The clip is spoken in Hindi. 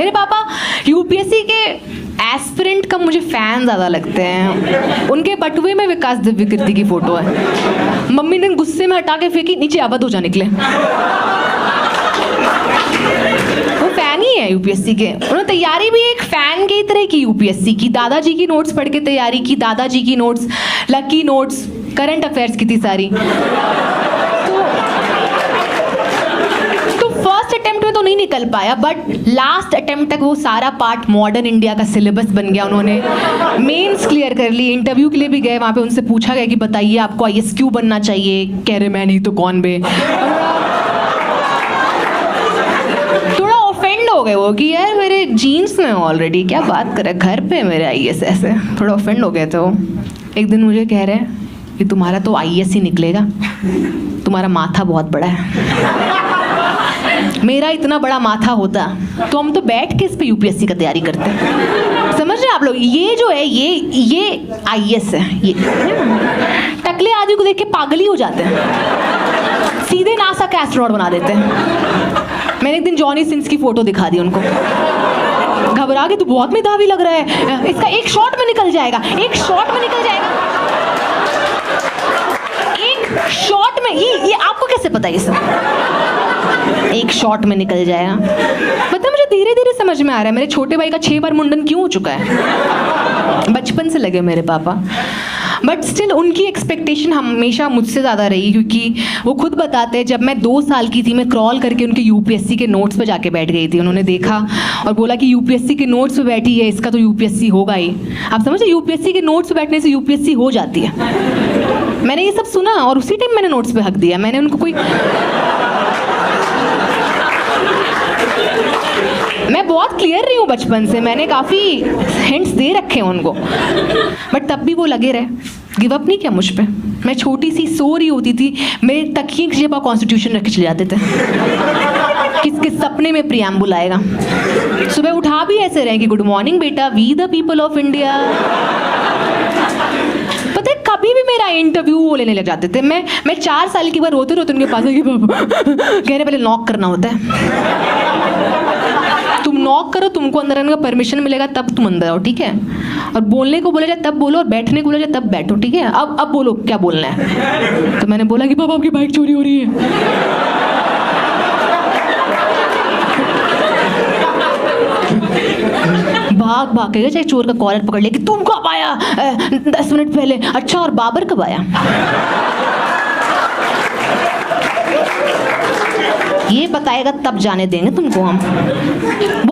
मेरे पापा यूपीएससी के एस्पिरेंट का मुझे फैन ज़्यादा लगते हैं। उनके बटुए में विकास दिव्यकीर्ति की फोटो है। मम्मी ने गुस्से में हटा के फेंकी, नीचे अवध ओझा निकले। वो फैन ही है यूपीएससी के। उन्होंने तैयारी भी एक फैन की तरह की यूपीएससी की। दादाजी की नोट्स पढ़ के तैयारी की, दादाजी की notes, lucky notes, current affairs की थी सारी। तो फर्स्ट अटेम्प्ट में तो नहीं निकल पाया, बट लास्ट अटेम्प्ट तक वो सारा पार्ट मॉडर्न इंडिया का सिलेबस बन गया। उन्होंने मेंस क्लियर कर ली। इंटरव्यू के लिए भी गए, वहाँ पे उनसे पूछा गया कि बताइए आपको आईएएस क्यों बनना चाहिए। कह रहे मैं नहीं तो कौन बे। थोड़ा ऑफेंड हो गए वो कि यार मेरे जीन्स में ऑलरेडी क्या बात करे, घर पे मेरे आईएएस। ऐसे थोड़ा ऑफेंड हो गए थे वो। एक दिन मुझे कह रहे हैं कि तुम्हारा तो आईएएस ही निकलेगा, तुम्हारा माथा बहुत बड़ा है। मेरा इतना बड़ा माथा होता तो हम तो बैठ के इस पे यूपीएससी का तैयारी करते। समझ रहे हैं आप लोग? ये जो है ये आईएएस है। ये टकले आदमी को देख के पागल ही हो जाते हैं, सीधे नासा का एस्ट्रोनॉट बना देते हैं। मैंने एक दिन जॉनी सिंस की फोटो दिखा दी उनको। घबरा के, तू बहुत मेधावी लग रहा है, इसका एक शॉट में निकल जाएगा, एक शॉट में निकल जाएगा, एक शॉट में। ये आपको कैसे पता ये सब? एक शॉट में निकल जाएगा। मतलब मुझे धीरे धीरे समझ में आ रहा है मेरे छोटे भाई का 6 बार मुंडन क्यों हो चुका है। बचपन से लगे मेरे पापा, बट स्टिल उनकी एक्सपेक्टेशन हमेशा मुझसे ज़्यादा रही, क्योंकि वो खुद बताते हैं जब मैं 2 साल की थी मैं क्रॉल करके उनके यूपीएससी के नोट्स पे जाके बैठ गई थी। उन्होंने देखा और बोला कि यूपीएससी के नोट्स पे बैठी है, इसका तो यूपीएससी होगा ही। आप समझे, यूपीएससी के नोट्स पे बैठने से यूपीएससी हो जाती है। मैंने ये सब सुना और उसी टाइम मैंने नोट्स पे हक दिया। मैंने उनको कोई, मैं बहुत क्लियर रही हूँ बचपन से, मैंने काफ़ी हिंट्स दे रखे हैं उनको, बट तब भी वो लगे रहे, गिव अप नहीं किया मुझ पे। मैं छोटी सी सो रही होती थी, मेरे तकिए की जगह कॉन्स्टिट्यूशन रख के चले जाते थे। किसके सपने में प्रियम्बुल आएगा। सुबह उठा भी ऐसे रहे कि गुड मॉर्निंग बेटा, we the people of India. पता है कभी भी मेरा इंटरव्यू वो लेने लग जाते थे। मैं 4 साल की बार रोते रोते उनके पास गई, कह रहे पहले नॉक करना होता है, तुम नॉक करो, तुमको अंदर आने का परमिशन मिलेगा तब तुम अंदर आओ, ठीक है। और बोलने को बोला जाए तब बोलो, और बैठने को बोला जाए तब बैठो, ठीक है। अब बोलो क्या बोलना है। तो मैंने बोला कि पापा आपकी बाइक चोरी हो रही है। भाग के चाहे चोर का कॉलर पकड़ ले कि तुम कब आया 10 मिनट पहले। अच्छा, और बाबर कब आया? ये बताएगा तब जाने देंगे तुमको हम।